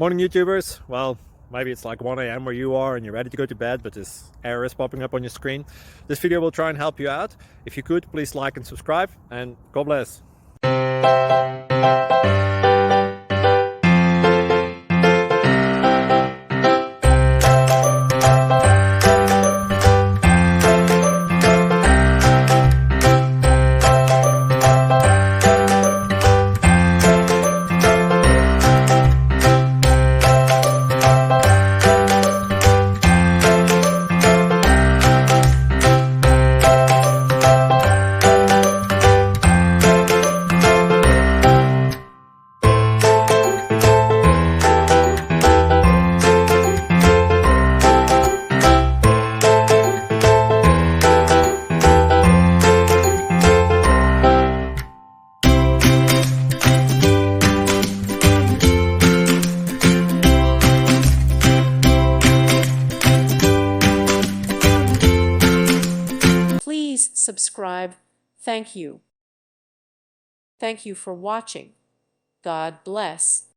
Morning YouTubers. Well, maybe it's like 1 a.m. where you are and you're ready to go to bed, but this error is popping up on your screen. This video will try and help you out. If you could, please like and subscribe, and God bless. Please subscribe. Thank you. Thank you for watching. God bless.